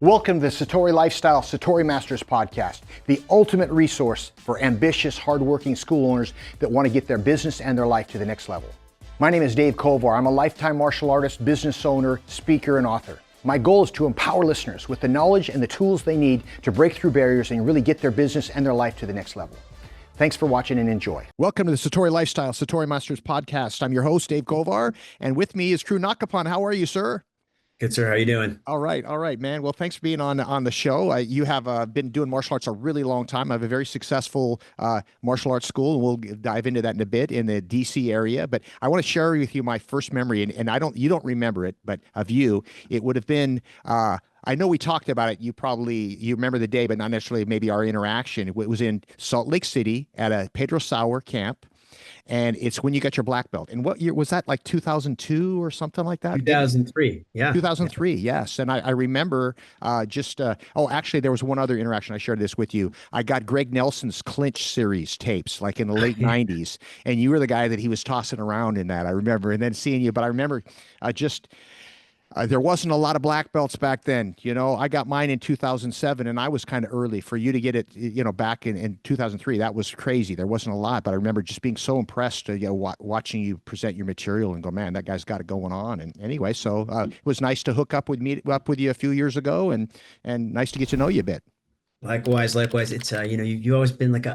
Welcome to the Satori Lifestyle Satori Masters podcast, the ultimate resource for ambitious, hardworking school owners that want to get their business and their life to the next level. My name is Dave Kovar. I'm a lifetime martial artist, business owner, speaker, and author. My goal is to empower listeners with the knowledge and the tools they need to break through barriers and really get their business and their life to the next level. Thanks for watching and enjoy. Welcome to the Satori Lifestyle Satori Masters podcast. I'm your host, Dave Kovar, and with me is Crew Nakapan. How are you, sir? Good, sir. How you doing? All right, man. Well, thanks for being on the show. You have been doing martial arts a really long time. I have a very successful martial arts school, and we'll dive into that in a bit in the DC area. But I want to share with you my first memory, and you don't remember it, but of you, it would have been. I know we talked about it. You remember the day, but not necessarily maybe our interaction. It was in Salt Lake City at a Pedro Sauer camp. And it's when you got your black belt. And what year was that? Like 2002 or something like that? 2003. Yeah. 2003. Yes. And I remember actually there was one other interaction. I shared this with you. I got Greg Nelson's Clinch series tapes like in the late 90s. And you were the guy that he was tossing around in that. I remember, and then seeing you, but I remember there wasn't a lot of black belts back then. You know, I got mine in 2007 and I was kind of early. For you to get it, back in 2003, that was crazy. There wasn't a lot, but I remember just being so impressed, watching you present your material and go, man, that guy's got it going on. And anyway, so it was nice to hook up with you a few years ago and nice to get to know you a bit. Likewise. It's, you've always been like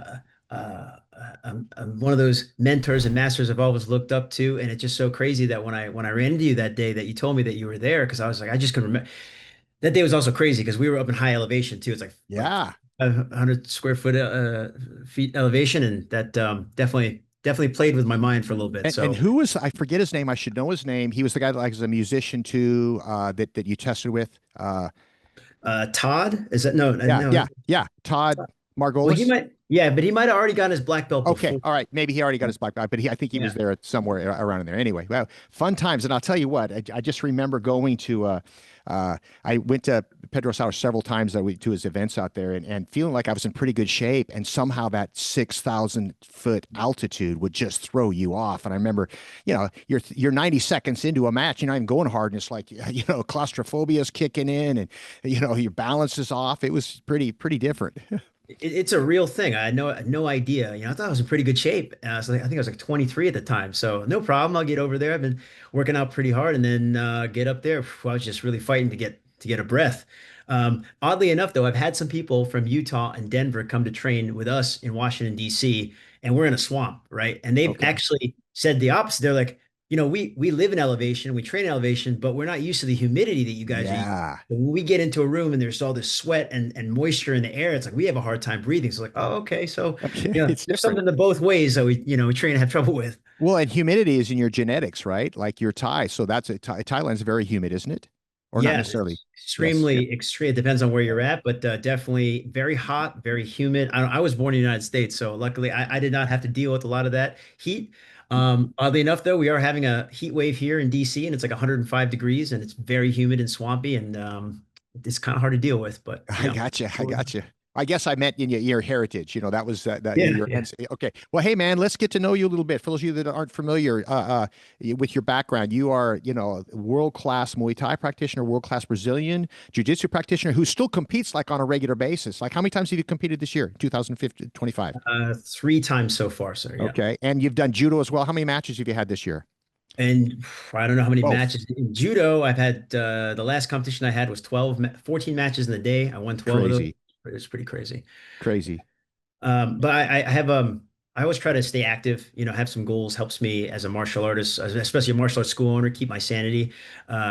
I'm one of those mentors and masters I've always looked up to, and it's just so crazy that when I ran into you that day that you told me that you were there, because I was like, I just couldn't remember. That day was also crazy because we were up in high elevation too. It's like 100 square foot feet elevation, and that definitely played with my mind for a little bit. And who was, I forget his name. I should know his name. He was the guy that was a musician too, that you tested with. Todd, is that no? Yeah. Todd Margolis. Well, but he might have already gotten his black belt before. Okay, all right. Maybe he already got his black belt, but I think he was there somewhere around in there. Anyway, well, fun times. And I'll tell you what, I just remember going to, I went to Pedro Sauer several times to his events out there and feeling like I was in pretty good shape. And somehow that 6,000 foot altitude would just throw you off. And I remember, you're 90 seconds into a match, you're not even going hard. And it's like, claustrophobia is kicking in and, your balance is off. It was pretty different. It's a real thing. I had no idea. I thought I was in pretty good shape. So I think I was like 23 at the time. So no problem. I'll get over there. I've been working out pretty hard, and then get up there. I was just really fighting to get a breath. Oddly enough, though, I've had some people from Utah and Denver come to train with us in Washington, D.C., and we're in a swamp, right? And they've actually said the opposite. They're like, we live in elevation, we train in elevation, but we're not used to the humidity that you guys are. When we get into a room and there's all this sweat and moisture in the air, it's like we have a hard time breathing. So like, oh, okay. So there's something to both ways that we train and have trouble with. Well, and humidity is in your genetics, right? Like your Thai. So Thailand's very humid, isn't it? Or not necessarily? Extremely extreme. It depends on where you're at, but definitely very hot, very humid. I was born in the United States, so luckily I did not have to deal with a lot of that heat. Oddly enough, though, we are having a heat wave here in DC, and it's like 105 degrees, and it's very humid and swampy, and it's kind of hard to deal with. But I gotcha. I guess I meant in your heritage. That was Okay. Well, hey, man, let's get to know you a little bit. For those of you that aren't familiar with your background, you are, a world-class Muay Thai practitioner, world-class Brazilian Jiu-Jitsu practitioner who still competes like on a regular basis. Like how many times have you competed this year? 2025? 3 times so far, sir. Yeah. Okay. And you've done judo as well. How many matches have you had this year? And I don't know how many matches in judo. I've had the last competition I had was 14 matches in the day. I won 12 of those. It's pretty crazy. But I always try to stay active, have some goals, helps me as a martial artist, especially a martial arts school owner, keep my sanity,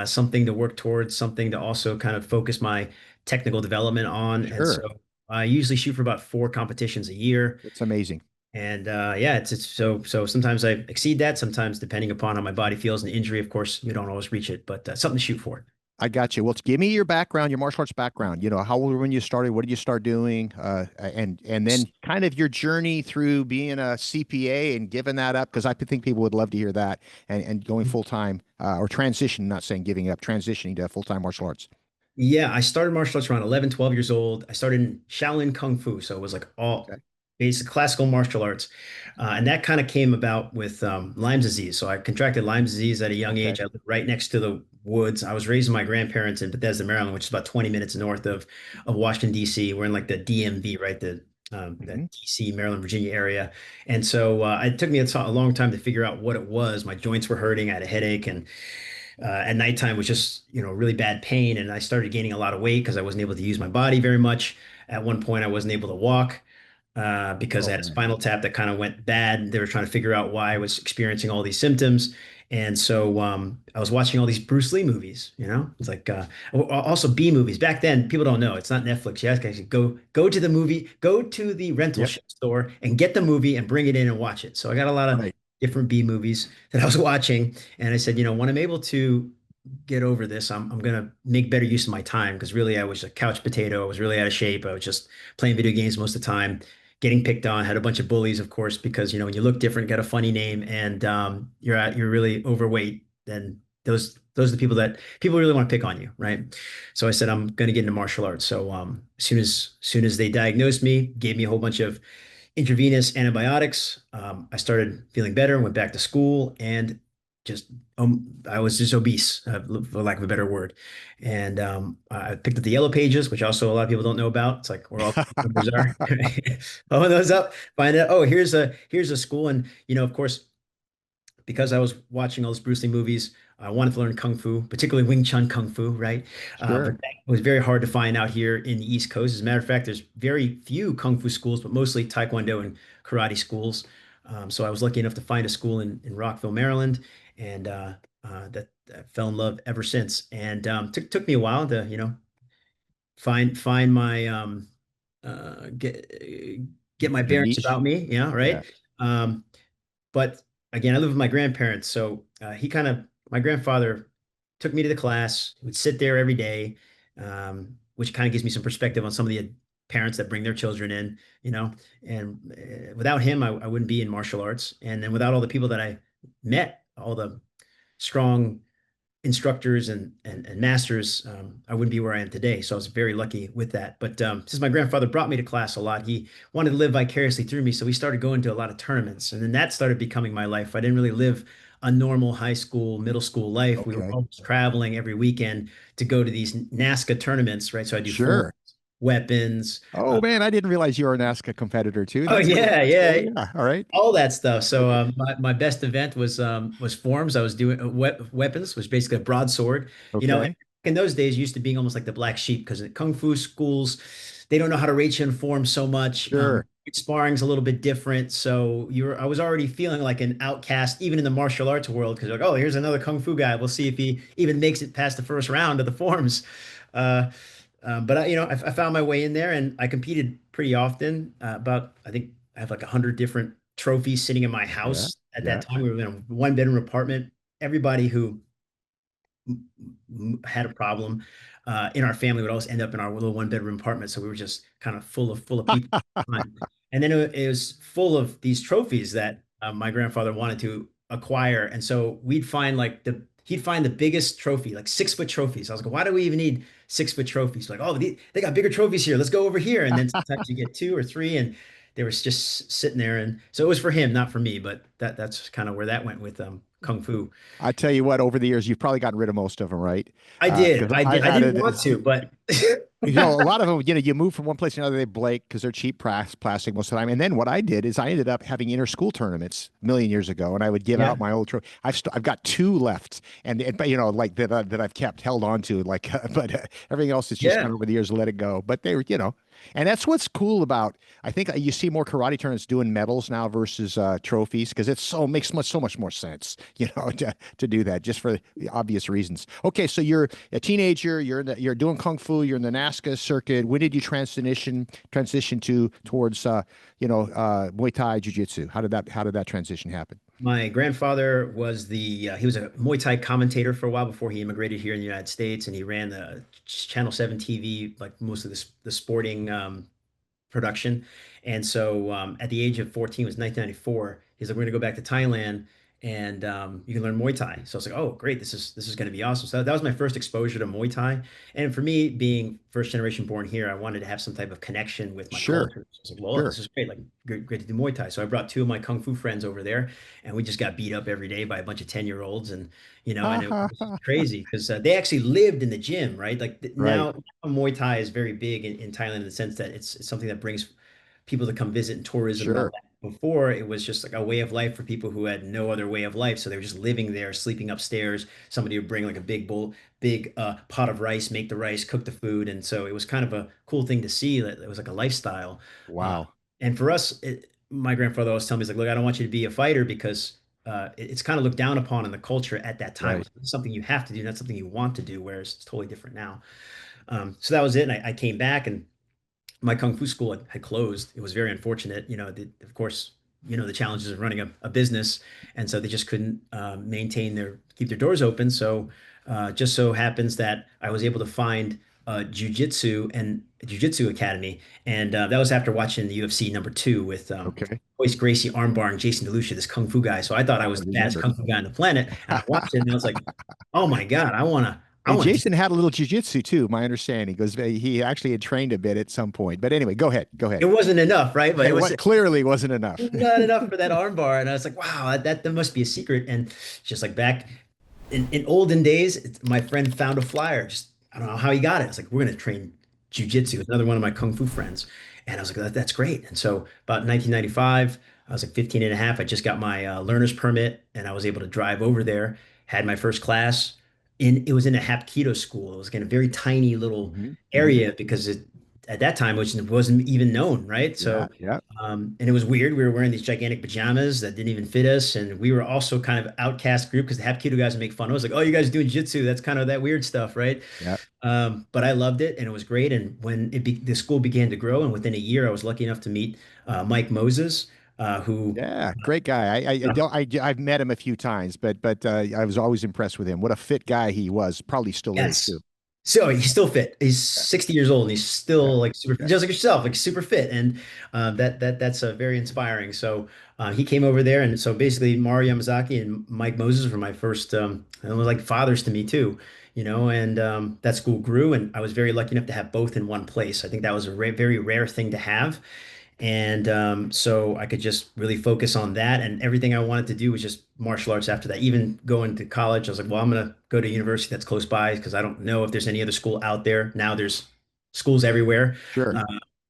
something to work towards, something to also kind of focus my technical development on. Sure. And so I usually shoot for about 4 competitions a year. It's amazing. And it's so sometimes I exceed that. Sometimes depending upon how my body feels and the injury, of course, you don't always reach it, but something to shoot for. I got you. Well, give me your background, your martial arts background. How old were when you started? What did you start doing? And then kind of your journey through being a CPA and giving that up, because I think people would love to hear that, and going full-time or transition, not saying giving up, transitioning to full-time martial arts. Yeah, I started martial arts around 11, 12 years old. I started in Shaolin Kung Fu. So it was like basic classical martial arts. And that kind of came about with Lyme disease. So I contracted Lyme disease at a young age. Okay. I lived right next to the woods. I was raised with my grandparents in Bethesda, Maryland, which is about 20 minutes north of Washington, D.C. We're in like the DMV, right? The Hmm. D.C., Maryland, Virginia area. And so it took me a long time to figure out what it was. My joints were hurting. I had a headache, and at nighttime was just, really bad pain. And I started gaining a lot of weight because I wasn't able to use my body very much. At one point, I wasn't able to walk because I Oh had a man. spinal tap that kind of went bad. They were trying to figure out why I was experiencing all these symptoms. And so I was watching all these Bruce Lee movies, It's like also B movies. Back then, people don't know. It's not Netflix. You have to actually go to the movie, go to the rental Yep. store and get the movie and bring it in and watch it. So I got a lot of Right. different B movies that I was watching. And I said, when I'm able to get over this, I'm gonna make better use of my time because really I was a couch potato. I was really out of shape. I was just playing video games most of the time, getting picked on, had a bunch of bullies, of course, because when you look different, got a funny name, and you're really overweight, then those are the people that people really want to pick on you, right? So I said I'm going to get into martial arts. So as soon as they diagnosed me, gave me a whole bunch of intravenous antibiotics. I started feeling better, went back to school, and just I was just obese, for lack of a better word. And I picked up the yellow pages, which also a lot of people don't know about. It's like where all the numbers are. Open those up, find out. Oh, here's a school, and of course, because I was watching all those Bruce Lee movies, I wanted to learn Kung Fu, particularly Wing Chun Kung Fu, right? But Sure. that was very hard to find out here in the East Coast. As a matter of fact, there's very few Kung Fu schools, but mostly Taekwondo and karate schools. So I was lucky enough to find a school in Rockville, Maryland, and that I fell in love ever since. And took me a while to, find my uh, get get my Your bearings niche. about me, Yeah. right? Um, but again, I live with my grandparents, so my grandfather took me to the class, would sit there every day, which kind of gives me some perspective on some of the parents that bring their children in, and without him, I wouldn't be in martial arts. And then without all the people that I met, all the strong instructors and masters, I wouldn't be where I am today. So I was very lucky with that. But since my grandfather brought me to class a lot, he wanted to live vicariously through me. So we started going to a lot of tournaments. And then that started becoming my life. I didn't really live a normal high school, middle school life. We were Okay. always traveling every weekend to go to these NASCA tournaments, right? So I do forms, Sure. weapons. Oh man, I didn't realize you were a NASCAR competitor too. Oh That's cool. yeah, That's cool. yeah. Yeah. All right. All that stuff. So Okay. my best event was forms. I was doing weapons, which is basically a broadsword. And Okay. in those days, used to being almost like the black sheep because in kung fu schools, they don't know how to rate you in form so much. Sure. Sparring's a little bit different. So I was already feeling like an outcast, even in the martial arts world, because like, oh, here's another kung fu guy. We'll see if he even makes it past the first round of the forms. Uh, but I found my way in there, and I competed pretty often. I think I have like 100 different trophies sitting in my Yeah. house. At that Yeah. time, we were in a one-bedroom apartment. Everybody who had a problem in our family would always end up in our little one-bedroom apartment. So we were just kind of full of people. And then it was full of these trophies that my grandfather wanted to acquire. And so he'd find the biggest trophy, like 6 foot trophies. I was like, why do we even need 6 foot trophies? Like, oh, they got bigger trophies here. Let's go over here. And then sometimes you get two or three, and they were just sitting there. And so it was for him, not for me. But that's kind of where that went with Kung Fu. I tell you what, over the years, you've probably gotten rid of most of them, right? I did. Because I did. I've I had didn't it. want to, but A lot of them, you move from one place to another, they break because they're cheap plastic most of the time. And then what I did is I ended up having inter-school tournaments a million years ago, and I would give out yeah, my old trophy. I've got two left, and but like that I've kept held on to, like, but everything else is just yeah. kind of over the years let it go. But they were, and that's what's cool about. I think you see more karate tournaments doing medals now versus trophies because it makes so much more sense, to do that just for the obvious reasons. Okay, so you're a teenager, you're doing kung fu, you're in the NASCA circuit. When did you transition towards Muay Thai Jiu Jitsu? How did that transition happen? My grandfather was he was a Muay Thai commentator for a while before he immigrated here in the United States, and he ran the Channel 7 TV, like most of the sporting production. And so at the age of 14, it was 1994, he's like, we're going to go back to Thailand and you can learn Muay Thai. So I was like, oh, great, this is going to be awesome. So that was my first exposure to Muay Thai. And for me, being first generation born here, I wanted to have some type of connection with my Sure, culture. So I was like, well, this sure. is great, like great to do Muay Thai. So I brought two of my kung fu friends over there, and we just got beat up every day by a bunch of 10-year-olds, and and it was crazy because they actually lived in the gym, right? Like Right. now Muay Thai is very big in Thailand in the sense that it's something that brings people to come visit and tourism and all Sure. that. Before it was just like a way of life for people who had no other way of life. So they were just living there, sleeping upstairs. Somebody would bring like a big pot of rice, make the rice, cook the food. And so it was kind of a cool thing to see that it was like a lifestyle. Uh, Wow. and for us, my grandfather always told me, he's like, look, I don't want you to be a fighter because it's kind of looked down upon in the culture at that time. Right. It's something you have to do, not something you want to do, whereas it's totally different now. So that was it. And I came back and my kung fu school had closed. It was very unfortunate. Of course, the challenges of running a business, and so they just couldn't maintain keep their doors open. So, just so happens that I was able to find a jujitsu academy, and that was after watching the UFC number two with Okay. Royce Gracie Armbar and Jason DeLucia, this kung fu guy. So I thought I I was the baddest remember. kung fu guy on the planet, and I watched it, and I was like, oh my God, I And want to. Jason had a little jujitsu too, my understanding. Goes he actually had trained a bit at some point. But anyway, go ahead. Go It ahead. wasn't enough, right? But it It was what clearly wasn't enough. not enough for that armbar. And I was like, wow, that must be a secret. And just like back in olden days, my friend found a flyer. Just I don't know how he got it. I was like, we're gonna train jujitsu. It's another one of my kung fu friends. And I was like, that's great. And so about 1995, I was like 15 and a half. I just got my learner's permit and I was able to drive over there, had my first class it was in a Hapkido school. It was in a very tiny little Hmm. Hmm. area because at that time, which wasn't even known, right? Yeah, So yeah, and it was weird. We were wearing these gigantic pajamas that didn't even fit us, and we were also kind of outcast group because the Hapkido guys would make fun of us, like, "Oh, you guys are doing jiu-jitsu? That's kind of that weird stuff, right?" yeah. But I loved it, and it was great. And when the school began to grow, and within a year, I was lucky enough to meet Mike Moses, who Yeah, great guy. I don't I've met him a few times, but I was always impressed with him. What a fit guy he was. Probably still is yes. too. So he's still fit. He's Yeah, 60 years old and he's yeah, still like super, yeah. just like yourself, like super fit. And that's very inspiring. So he came over there, and so basically Mario Yamazaki and Mike Moses were my first, and it was like fathers to me too, And that school grew, and I was very lucky enough to have both in one place. I think that was a very rare thing to have. And so I could just really focus on that. And everything I wanted to do was just martial arts after that. Even going to college, I was like, well, I'm going to go to a university that's close by because I don't know if there's any other school out there. Now there's schools everywhere. Sure. Uh,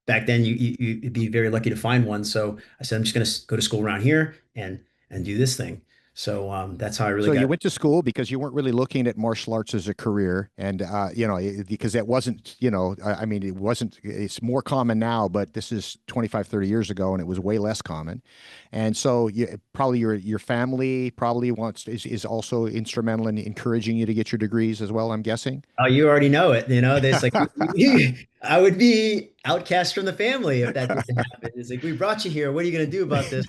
Back then, you'd be very lucky to find one. So I said, I'm just going to go to school around here and do this thing. So that's how I really So you got. went to school because you weren't really looking at martial arts as a career, and because that wasn't, I mean, it wasn't. It's more common now, but this is 25, 30 years ago, and it was way less common. And so probably your family probably is also instrumental in encouraging you to get your degrees as well, I'm guessing. Oh, you already know it. There's like I would be outcast from the family if that didn't happen. It's like we brought you here. What are you going to do about this?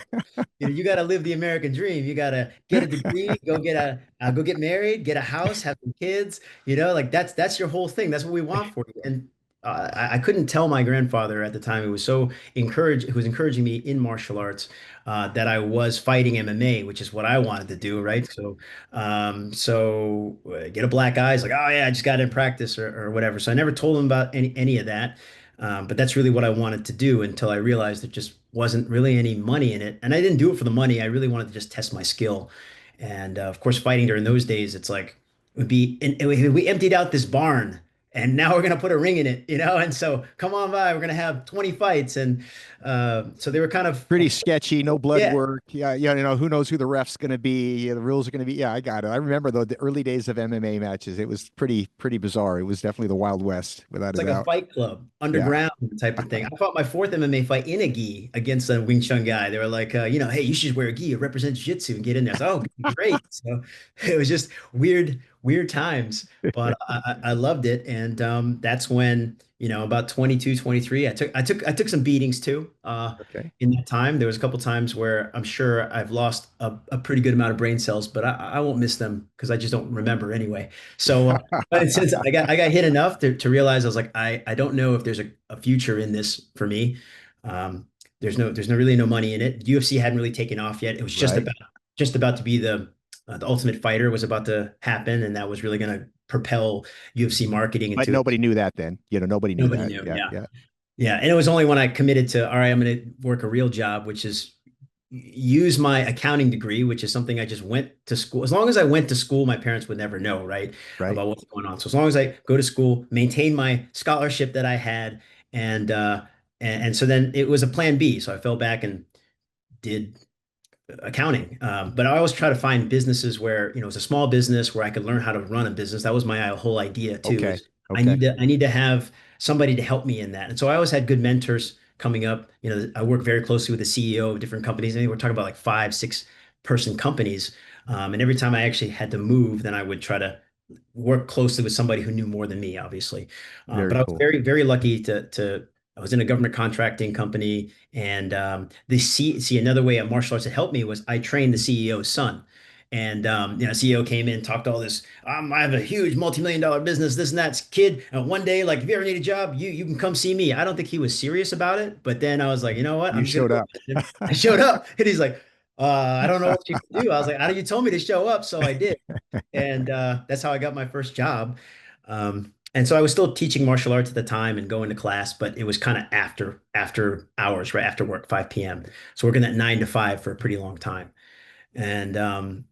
You got to live the American dream. You got to get a degree, go get married, get a house, have some kids. Like that's your whole thing. That's what we want for you. And I couldn't tell my grandfather at the time. He was encouraging me in martial arts, that I was fighting MMA, which is what I wanted to do, right? So get a black eye. He's like, oh yeah, I just got in practice or whatever. So I never told him about any of that. But that's really what I wanted to do until I realized there just wasn't really any money in it. And I didn't do it for the money. I really wanted to just test my skill. And of course, fighting during those days, it's like and we emptied out this barn and now we're gonna put a ring in it. And so come on by, we're gonna have 20 fights. And so they were kind of Pretty sketchy, no blood yeah, work. Yeah, yeah, who knows who the ref's going to be? Yeah, the rules are going to be. Yeah, I got it. I remember though the early days of MMA matches. It was pretty bizarre. It was definitely the Wild West, without it's a like a doubt. fight club, Yeah. underground type of thing. I fought my fourth MMA fight in a gi against a Wing Chun guy. They were like, hey, you should wear a gi. It represents jiu-jitsu and get in there. So, oh, great. So it was just weird times, but I loved it. And that's when, about 22, 23, I took some beatings too. Okay. In that time, there was a couple times where I'm sure I've lost a pretty good amount of brain cells, but I won't miss them because I just don't remember anyway. So but since I got hit enough to realize I was like, I don't know if there's a future in this for me. Um, there's no really no money in it. UFC hadn't really taken off yet. It was just Right. about just about to be the Ultimate Fighter was about to happen, and that was really going to propel UFC marketing But into nobody knew that then. Nobody knew nobody that. knew. Yeah, Yeah. yeah. Yeah, and it was only when I committed to, all right, I'm going to work a real job, which is use my accounting degree, which is something I just went to school. As long as I went to school, my parents would never know, right, Right. about what's going on. So as long as I go to school, maintain my scholarship that I had, and so then it was a plan B. So I fell back and did accounting. But I always try to find businesses where, it's a small business where I could learn how to run a business. That was my whole idea too, Okay. is Okay. I need to have somebody to help me in that. And so I always had good mentors coming up. I work very closely with the CEO of different companies. And we're talking about like 5, 6 person companies. And every time I actually had to move, then I would try to work closely with somebody who knew more than me, obviously. But Very I was cool. very, very lucky to I was in a government contracting company, and another way of martial arts that helped me was I trained the CEO's son. And CEO came in, talked all this. I have a huge multi-million-dollar business, this and that. Kid, one day, like if you ever need a job, you can come see me. I don't think he was serious about it, but then I was like, you know what? You I'm just gonna showed go up. visit him. I showed up, and he's like, I don't know what you can do. I was like, how did you told me to show up? So I did, and that's how I got my first job. And so I was still teaching martial arts at the time and going to class, but it was kind of after hours, right after work, 5 p.m. So working that 9 to 5 for a pretty long time, and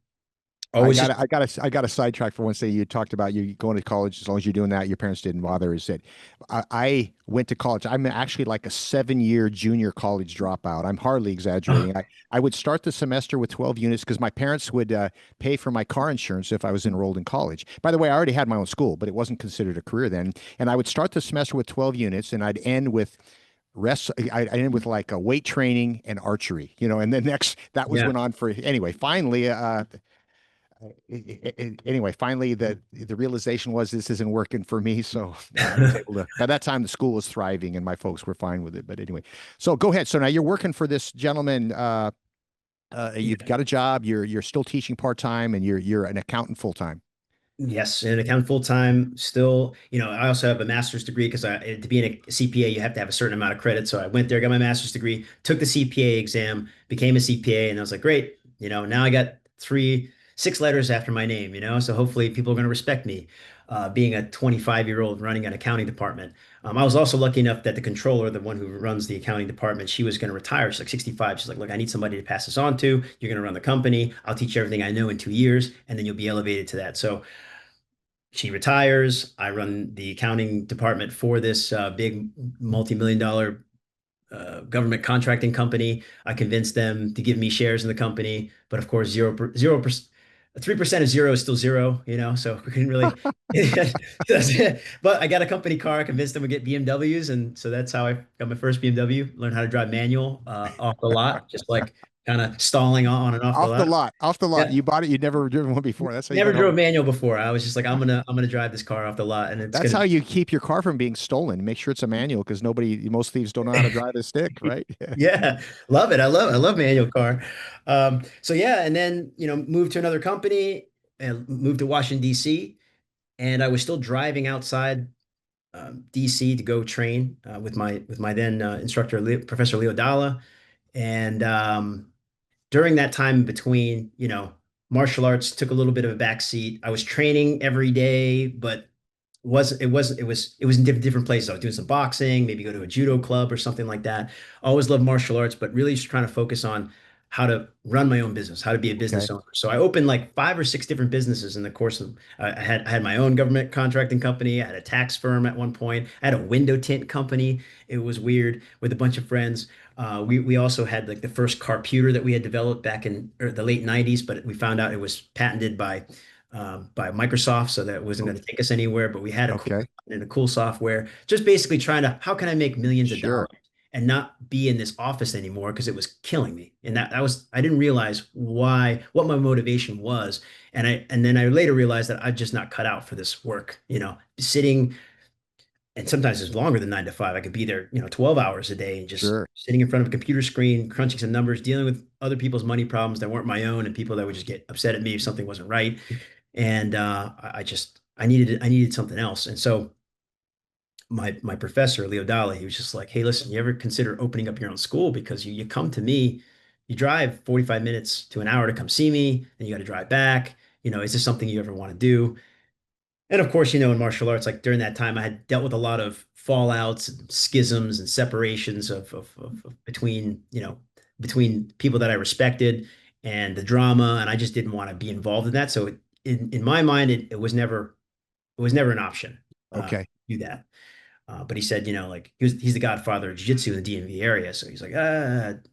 always just I got a sidetrack for one thing. You talked about you going to college. As long as you're doing that, your parents didn't bother. Is that I went to college. I'm actually like a 7 year junior college dropout. I'm hardly exaggerating. I would start the semester with 12 units because my parents would pay for my car insurance if I was enrolled in college. By the way, I already had my own school, but it wasn't considered a career then. And I would start the semester with 12 units, and I'd end with I ended with like a weight training and archery, and then next that was yeah. went on for anyway. Anyway, finally, the realization was this isn't working for me. So I was able to. By that time, the school was thriving, and my folks were fine with it. But anyway, so go ahead. So now you're working for this gentleman. You've Yeah. got a job. You're still teaching part time, and you're an accountant full time. Yes, and account full time. Still, I also have a master's degree because to be a CPA, you have to have a certain amount of credit. So I went there, got my master's degree, took the CPA exam, became a CPA, and I was like, great. Now I got 6 letters after my name. So hopefully people are going to respect me, being a 25-year-old running an accounting department. I was also lucky enough that the controller, the one who runs the accounting department, she was going to retire. She's like 65. She's like, look, I need somebody to pass this on to. You're going to run the company. I'll teach you everything I know in 2 years, and then you'll be elevated to that. So she retires. I run the accounting department for this big multi-million dollar government contracting company. I convinced them to give me shares in the company, but of course, 0%, 3% of zero is still zero, so we couldn't really. But I got a company car. I convinced them to get BMWs, and so that's how I got my first BMW. Learned how to drive manual off the lot, just like kind of stalling on and off the Off the lot. lot, off the lot. Yeah. You bought it. You'd never driven one before. That's how you Never got home. drove manual before. I was just like, I'm gonna drive this car off the lot, and it's That's gonna how you keep your car from being stolen. Make sure it's a manual because most thieves don't know how to drive a stick, right? yeah, love it. I love manual car. So yeah, and then moved to another company and moved to Washington D.C. And I was still driving outside D.C. to go train with my then instructor Professor Leo Dalla. And during that time between, martial arts took a little bit of a backseat. I was training every day, but it was in different places. I was doing some boxing, maybe go to a judo club or something like that. I always loved martial arts, but really just trying to focus on how to run my own business, how to be a Okay. business owner. So I opened like 5 or 6 different businesses in the course of I had my own government contracting company. I had a tax firm at one point. I had a window tint company. It was weird with a bunch of friends. We also had like the first carputer that we had developed back in the late 90s, but we found out it was patented by Microsoft, so that wasn't Oh, going to take us anywhere. But we had a cool okay. and a cool software, just basically trying to how can I make millions of Sure. dollars and not be in this office anymore because it was killing me. And that was I didn't realize what my motivation was, and then I later realized that I'm just not cut out for this work. Sitting and sometimes it's longer than 9 to 5. I could be there, 12 hours a day and just Sure. sitting in front of a computer screen, crunching some numbers, dealing with other people's money problems that weren't my own, and people that would just get upset at me if something wasn't right. And I needed something else. And so my professor, Leo Dalla, he was just like, hey, listen, you ever consider opening up your own school? Because you come to me you drive 45 minutes to an hour to come see me, and you got to drive back. Is this something you ever want to do? And of course, in martial arts, like during that time, I had dealt with a lot of fallouts, and schisms, and separations of between people that I respected and the drama, and I just didn't want to be involved in that. So in my mind, it was never an option to Okay. do that. But he said, like he's the godfather of jiu-jitsu in the DMV area. So he's like,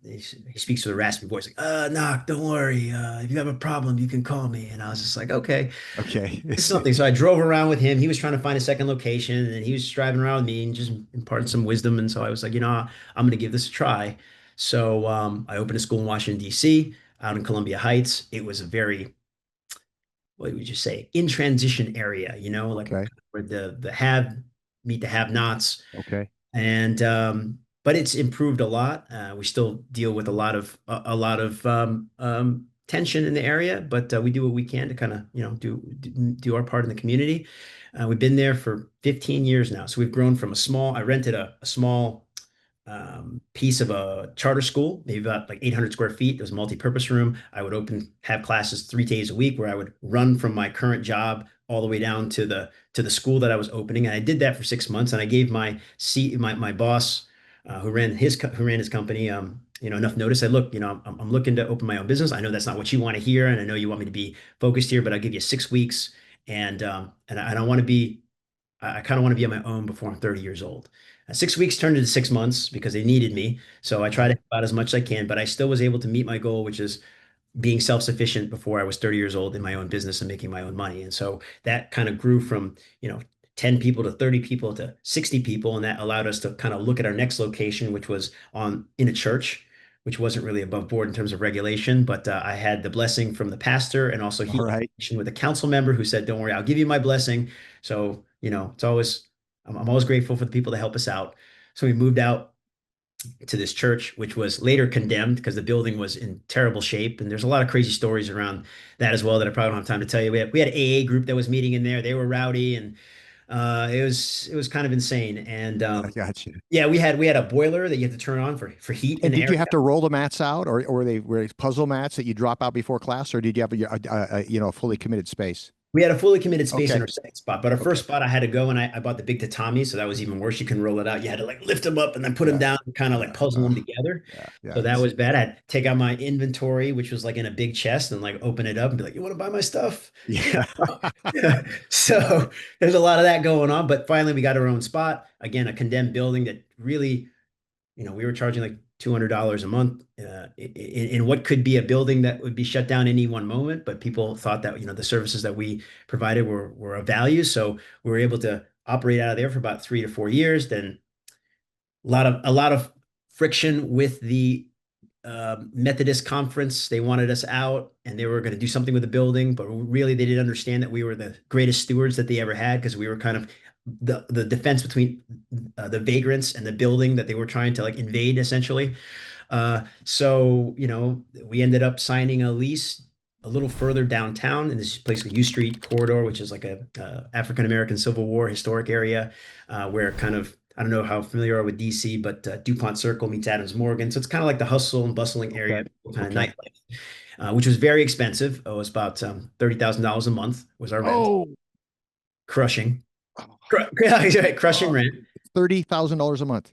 he speaks with a raspy voice, like, knock, don't worry. If you have a problem, you can call me. And I was just like, okay, Okay. it's something. So I drove around with him. He was trying to find a second location, and he was driving around with me and just imparting some wisdom. And so I was like, I'm going to give this a try. So I opened a school in Washington, D.C., out in Columbia Heights. It was a very, what would you say, in transition area, like Okay. where the have meet the have-nots. Okay. And but it's improved a lot. We still deal with a lot of tension in the area, but we do what we can to kind of do our part in the community. We've been there for 15 years now, so we've grown from I rented a small piece of a charter school, maybe about like 800 square feet. There was a multi-purpose room. I would have classes 3 days a week where I would run from my current job all the way down to the school that I was opening. And I did that for 6 months. And I gave my boss, who ran his company, enough notice. I said, look, I'm looking to open my own business. I know that's not what you want to hear, and I know you want me to be focused here, but I'll give you 6 weeks. And I don't want to be I kind of want to be on my own before I'm 30 years old. 6 weeks turned into 6 months because they needed me. So I tried to help out as much as I can, but I still was able to meet my goal, which is being self-sufficient before I was 30 years old in my own business and making my own money. And so that kind of grew from, 10 people to 30 people to 60 people. And that allowed us to kind of look at our next location, which was in a church, which wasn't really above board in terms of regulation. But I had the blessing from the pastor, and also All he right. with a council member who said, don't worry, I'll give you my blessing. So, I'm always grateful for the people that help us out. So we moved out to this church, which was later condemned because the building was in terrible shape. And there's a lot of crazy stories around that as well that I probably don't have time to tell you. We had an AA group that was meeting in there. They were rowdy, and it was kind of insane. And I got you. yeah, we had a boiler that you had to turn on for heat in And the did you area. have to roll the mats out, or were they puzzle mats that you drop out before class, or did you have a fully committed space? We had a fully committed space in Okay. our second spot, but our Okay. first spot I had to go, and I bought the big tatami, so that was even worse. You can roll it out. You had to like lift them up and then put them Yeah. down and kind of like Yeah. puzzle them together. Yeah. So that Yes. was bad. I had to take out my inventory, which was like in a big chest, and like open it up and be like, "You want to buy my stuff?" Yeah. So there's a lot of that going on, but finally we got our own spot. Again, a condemned building that really, we were charging like $200 a month in what could be a building that would be shut down any one moment. But people thought that, the services that we provided were of value. So we were able to operate out of there for about 3 to 4 years. Then a lot of friction with the Methodist conference. They wanted us out, and they were going to do something with the building, but really they didn't understand that we were the greatest stewards that they ever had, because we were kind of the defense between the vagrants and the building that they were trying to like invade essentially. So we ended up signing a lease a little further downtown in this place called U Street Corridor, which is like a African American Civil War historic area, where kind of, I don't know how familiar you are with DC, but DuPont Circle meets Adams Morgan. So it's kind of like the hustle and bustling area, Okay. kind of Okay. nightlife, which was very expensive. It was about $30,000 a month was our rent. Oh, Crushing, oh, crushing oh, rent. $30,000 a month.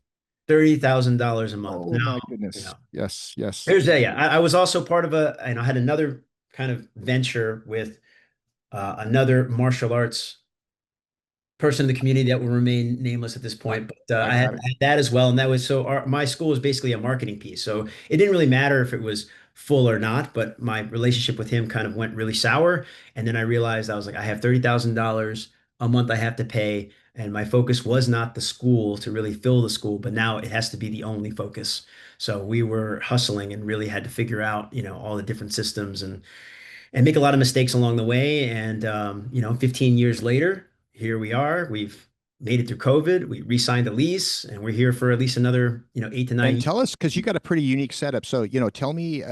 $30,000 a month. Oh Now, my you goodness. know, Yes. Yes. here's that. Yeah, I was also part of I had another kind of venture with another martial arts person in the community that will remain nameless at this I, point. But I I had, got it. I had that as well, and that was so my school was basically a marketing piece. So it didn't really matter if it was full or not. But my relationship with him kind of went really sour, and then I realized I was like, I have $30,000 a month I have to pay, and my focus was not the school to really fill the school, but now it has to be the only focus. So we were hustling and really had to figure out, all the different systems and make a lot of mistakes along the way. And 15 years later, here we are. We've made it through COVID. We re-signed the lease, and we're here for at least another, 8 to 9 And years. tell us, because you got a pretty unique setup. So, tell me,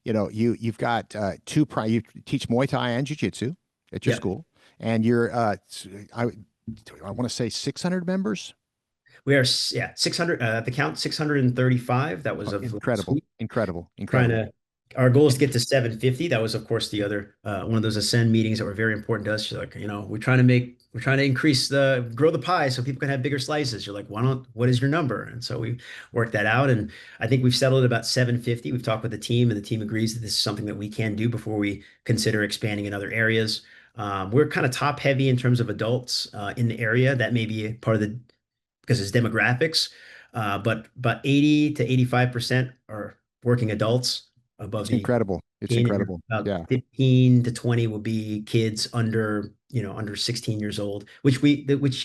you've got you teach Muay Thai and Jiu Jitsu at your Yep. school, and you're I want to say 600 members. We are, yeah, 600, at the count, 635. That was Oh, of last incredible, week. incredible, Trying incredible. to, our goal is to get to 750. That was, of course, the other one of those ascend meetings that were very important to us. You're like, we're trying to increase grow the pie so people can have bigger slices. You're like, what is your number? And so we worked that out. And I think we've settled at about 750. We've talked with the team, and the team agrees that this is something that we can do before we consider expanding in other areas. We're kind of top heavy in terms of adults in the area. That may be part of the because it's demographics. But about 80 to 85% are working adults above It's the incredible. It's 18, and incredible. about Yeah. 15 to 20 will be kids under 16 years old, which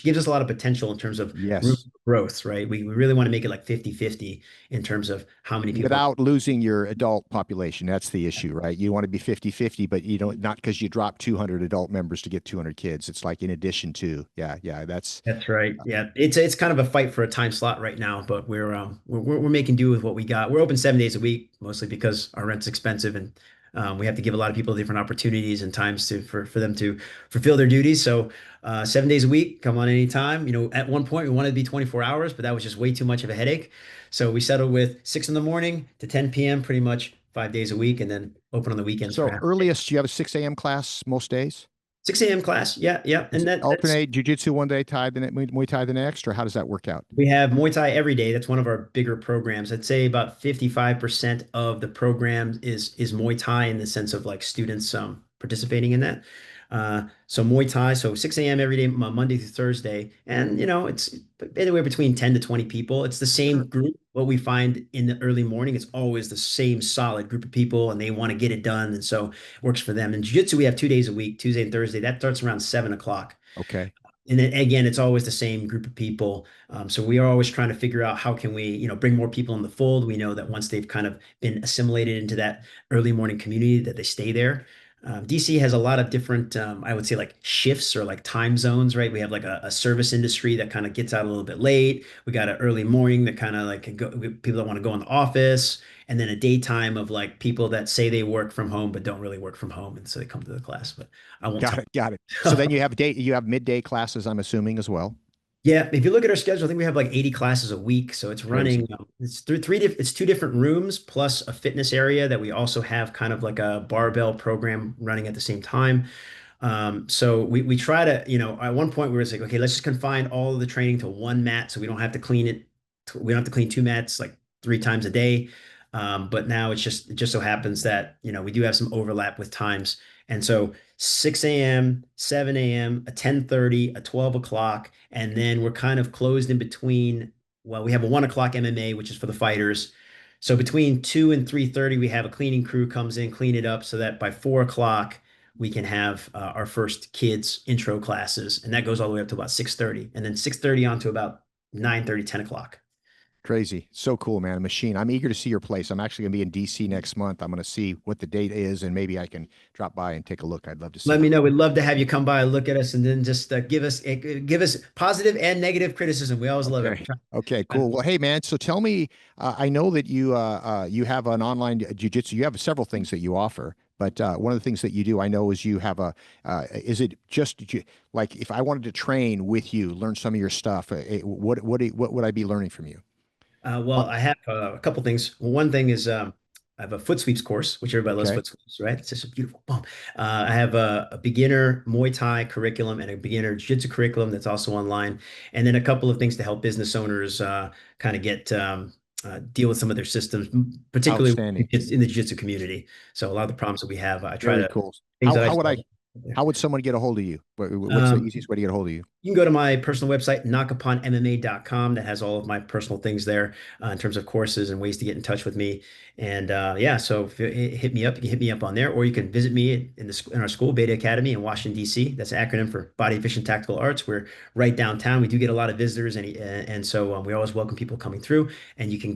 gives us a lot of potential in terms of room Yes. for growth, right? We really want to make it like 50-50 in terms of how many people. Without losing your adult population. That's the issue, right? You want to be 50-50, but you don't, not because you drop 200 adult members to get 200 kids. It's like in addition to, yeah, yeah, that's That's right. Yeah, it's kind of a fight for a time slot right now, but we're making do with what we got. We're open 7 days a week, mostly because our rent's expensive, and we have to give a lot of people different opportunities and times for them to fulfill their duties. So 7 days a week, come on anytime. At one point we wanted to be 24 hours, but that was just way too much of a headache. So we settled with 6 in the morning to 10 p.m. pretty much 5 days a week, and then open on the weekends for so half a day. earliest you have a 6 a.m. class most days. 6 a.m. class. Yeah, yeah, Is and it that's alternate jujitsu one day, Muay Thai the next, or how does that work out? We have Muay Thai every day. That's one of our bigger programs. I'd say about 55% of the program is Muay Thai in the sense of like students participating in that. So Muay Thai, so 6 a.m. every day, Monday through Thursday. And it's anywhere between 10 to 20 people. It's the same Sure. group. What we find in the early morning, it's always the same solid group of people and they want to get it done. And so it works for them. In Jiu-Jitsu, we have 2 days a week, Tuesday and Thursday. That starts around 7 o'clock. Okay. And then again, it's always the same group of people. So we are always trying to figure out how can we, bring more people in the fold. We know that once they've kind of been assimilated into that early morning community, that they stay there. DC has a lot of different, I would say, like shifts or like time zones, right? We have like a service industry that kind of gets out a little bit late. We got an early morning that kind of like people that want to go in the office, and then a daytime of like people that say they work from home but don't really work from home, and so they come to the class. But I won't Got tell. it. Got it. So then you have midday classes, I'm assuming as well. Yeah, if you look at our schedule, I think we have like 80 classes a week. So it's running, Crazy. it's two different rooms plus a fitness area that we also have kind of like a barbell program running at the same time. So we try to, at one point we were like, okay, let's just confine all of the training to one mat so we don't have to clean it. We don't have to clean two mats like 3 times a day. But now it just so happens that, we do have some overlap with times. And so 6 a.m., 7 a.m., a 10:30, a 12 o'clock, and then we're kind of closed in between. Well, we have a 1 o'clock MMA, which is for the fighters. So between 2 and 3:30, we have a cleaning crew comes in, clean it up so that by 4 o'clock, we can have our first kids intro classes. And that goes all the way up to about 6:30. And then 6:30 on to about 9:30, 10 o'clock. Crazy. So cool, man. A machine. I'm eager to see your place. I'm actually going to be in DC next month. I'm going to see what the date is and maybe I can drop by and take a look. I'd love to see Let what. me know. We'd love to have you come by, look at us, and then just give us positive and negative criticism. We always love it. Okay. Okay, cool. Well, hey, man. So tell me, I know that you have an online jujitsu. You have several things that you offer, but one of the things that you do, I know, is you have is it just like if I wanted to train with you, learn some of your stuff, what would I be learning from you? Well, I have a couple things. One thing is I have a foot sweeps course, which everybody loves Okay. foot sweeps, right? It's just a beautiful bump. I have a beginner Muay Thai curriculum and a beginner Jiu-Jitsu curriculum that's also online, and then a couple of things to help business owners kind of get deal with some of their systems, particularly Outstanding. in the Jiu-Jitsu community. So a lot of the problems that we have, I try Very to cool. things that I How would I solve there. how would someone get a hold of you? What's the Um, easiest way to get a hold of you? You can go to my personal website, nakapanmma.com. That has all of my personal things there in terms of courses and ways to get in touch with me. And yeah, so if you hit me up, you can hit me up on there, or you can visit me in our school, Beta Academy in Washington, D.C. That's an acronym for Body Efficient Tactical Arts. We're right downtown. We do get a lot of visitors, and so we always welcome people coming through. And you can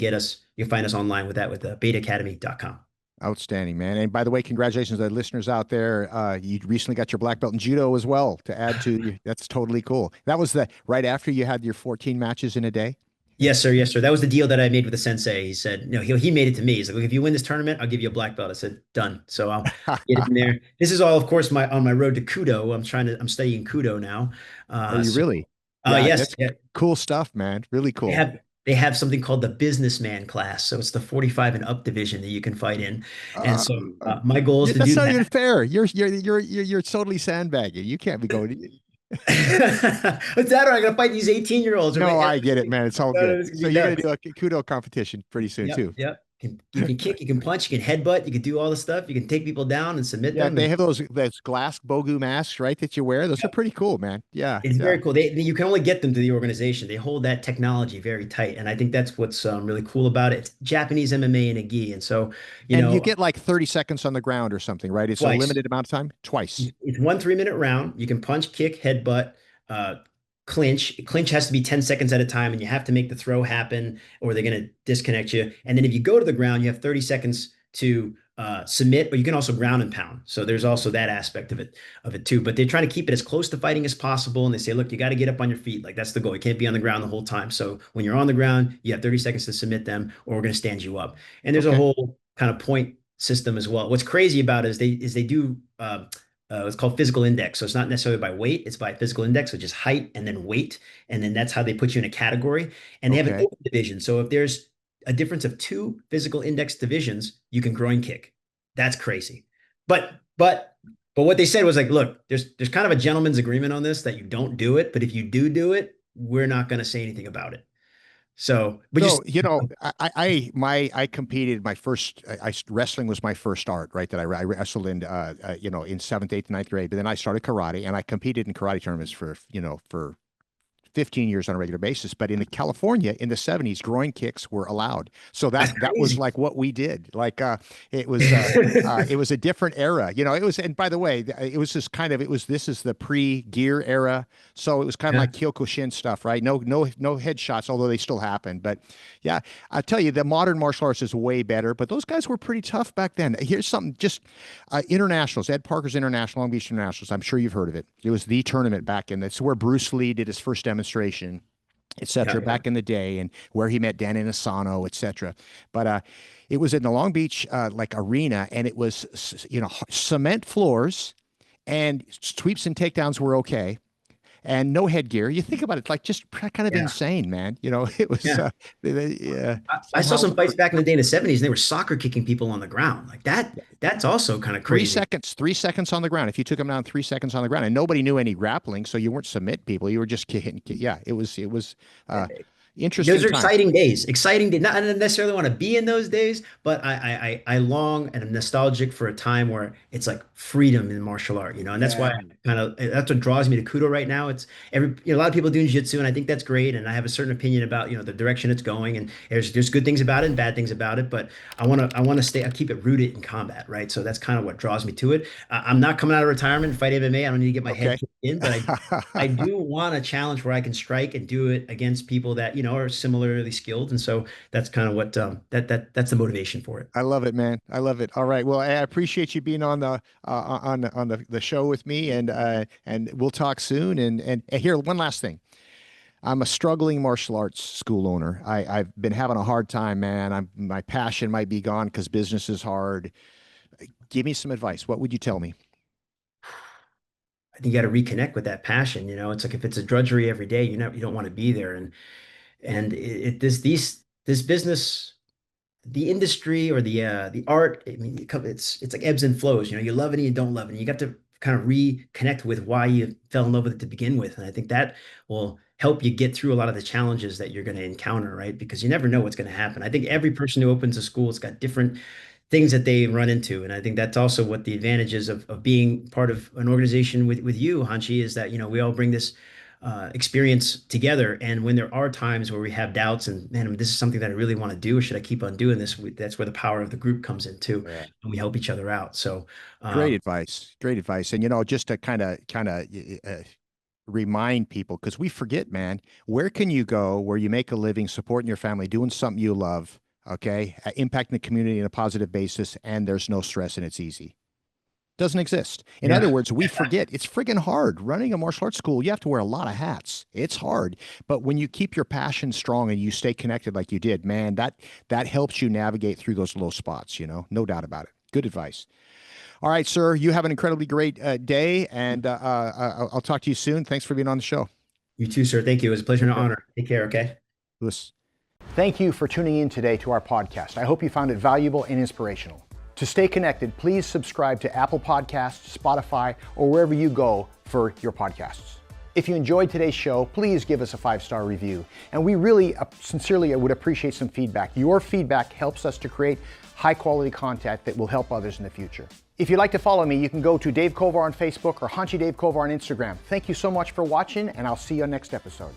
find us online with that with betaacademy.com. Outstanding, man. And by the way, congratulations to the listeners out there. You recently got your black belt in judo as well to add to you. That's totally cool. That was the right after you had your 14 matches in a day. Yes, sir. Yes, sir. That was the deal that I made with the sensei. He said, no, he made it to me. He's like, "Look, if you win this tournament, I'll give you a black belt." I said, done. So I'll get in there. This is all, of course, my on my road to Kudo. I'm studying Kudo now. Are you So really? Yeah, Yes, that's yeah. cool stuff, man. Really They cool. have they have something called the businessman class. So it's the 45 and up division that you can fight in. And Uh, so my goal is yeah, to that's do not that. even fair. You're totally sandbagging. You can't be going. What's that? Or I gotta fight these 18-year-olds or No, whatever. I get it, man. It's all No, no, good. this is gonna So be you're gonna nuts. do a kudo competition pretty soon Yep, too. yep. You can kick, you can punch, you can headbutt, you can do all the stuff. You can take people down and submit Yeah, them. they And have those glass bogu masks, right, that you wear. Those are pretty cool, man. Yeah, it's yeah. very cool. You can only get them to the organization. They hold that technology very tight, and I think that's what's really cool about it. It's Japanese MMA and a gi, and so you And you know, get like 30 seconds on the ground or something, right? It's a twice. limited amount of time. Twice. It's one 3-minute round. You can punch, kick, headbutt, uh, clinch. Clinch has to be 10 seconds at a time, and you have to make the throw happen, or they're going to disconnect you. And then if you go to the ground, you have 30 seconds to submit, but you can also ground and pound. So there's also that aspect of it too. But they're trying to keep it as close to fighting as possible. And they say, look, you got to get up on your feet. Like that's the goal. You can't be on the ground the whole time. So when you're on the ground, you have 30 seconds to submit them, or we're going to stand you up. And there's a Okay. whole kind of point system as well. What's crazy about it is they do it's called physical index. So it's not necessarily by weight, it's by physical index, so just height and then weight. And then that's how they put you in a category. And they have an Okay. open division. So if there's a difference of two physical index divisions, you can groin kick. That's crazy. But but but what they said was like, look, there's kind of a gentleman's agreement on this that you don't do it, but if you do it, we're not going to say anything about it. So, but just So, I competed my first, wrestling was my first art, right? That I wrestled in, in seventh, eighth, ninth grade. But then I started karate and I competed in karate tournaments for 15 years on a regular basis. But in California in the 70s, groin kicks were allowed. So that's that was crazy. like what we did. Like it was a different era. It was, and by the way, it was just kind of, this is the pre-gear era. So it was kind of Yeah. like Kyokushin stuff, right? No headshots, although they still happen. But yeah, I tell you, the modern martial arts is way better, but those guys were pretty tough back then. Here's something, just internationals, Ed Parker's International, Long Beach Internationals. I'm sure you've heard of it. It was the tournament back in, that's where Bruce Lee did his first demonstration, Yeah. etc. back in the day, and where he met Dan Inosanto, etc. But it was in the Long Beach like arena, and it was cement floors, and sweeps and takedowns were okay, and no headgear. You think about it, like just kind of Yeah. insane, man. It was Yeah. I saw somehow some fights back in the day in the 70s, and they were soccer kicking people on the ground. Like that, that's also kind of three crazy. seconds, 3 seconds on the ground. If you took them down 3 seconds on the ground, and nobody knew any grappling, so you weren't submit people. You were just hitting. Yeah, it was uh, Those interesting are time. exciting days. Exciting day. Not I don't necessarily want to be in those days, but I long and I'm nostalgic for a time where it's like freedom in martial art, and that's why Yeah. that's what draws me to Kudo right now. It's a lot of people doing jiu-jitsu, and I think that's great. And I have a certain opinion about, the direction it's going. And there's good things about it and bad things about it, but I keep it rooted in combat, right? So that's kind of what draws me to it. I'm not coming out of retirement and fight MMA. I don't need to get my head Okay. kicked in, but I do want a challenge where I can strike and do it against people that are similarly skilled, and so that's kind of what that's the motivation for it. I love it, man. I love it. All right. Well, I appreciate you being on the show with me, and we'll talk soon. And here, one last thing. I'm a struggling martial arts school owner. I've been having a hard time, man. My passion might be gone because business is hard. Give me some advice. What would you tell me? I think you got to reconnect with that passion. It's like if it's a drudgery every day, you don't want to be there, and this business, the industry or the art, I mean, it's like ebbs and flows. You love it and you don't love it. And you got to kind of reconnect with why you fell in love with it to begin with. And I think that will help you get through a lot of the challenges that you're going to encounter, right? Because you never know what's going to happen. I think every person who opens a school has got different things that they run into. And I think that's also what the advantage is of being part of an organization with you, Hanshi, is that, we all bring this experience together. And when there are times where we have doubts and, man, this is something that I really want to do, or should I keep on doing this? That's where the power of the group comes in too. Yeah. And we help each other out. So, Great um, advice. Great advice. And just to kind of remind people, because we forget, man, where can you go where you make a living, supporting your family, doing something you love, okay, impacting the community on a positive basis, and there's no stress and it's easy? Doesn't exist. In other yeah. words, we forget it's friggin' hard. Running a martial arts school, you have to wear a lot of hats. It's hard. But when you keep your passion strong and you stay connected like you did, man, that helps you navigate through those low spots, no doubt about it. Good advice. All right, sir, you have an incredibly great day, and I'll talk to you soon. Thanks for being on the show. You too, sir. Thank you. It was a pleasure and an honor. Take care, okay? Louis. Thank you for tuning in today to our podcast. I hope you found it valuable and inspirational. To stay connected, please subscribe to Apple Podcasts, Spotify, or wherever you go for your podcasts. If you enjoyed today's show, please give us a 5-star review. And we really sincerely would appreciate some feedback. Your feedback helps us to create high quality content that will help others in the future. If you'd like to follow me, you can go to Dave Kovar on Facebook or Haunchy Dave Kovar on Instagram. Thank you so much for watching, and I'll see you on next episode.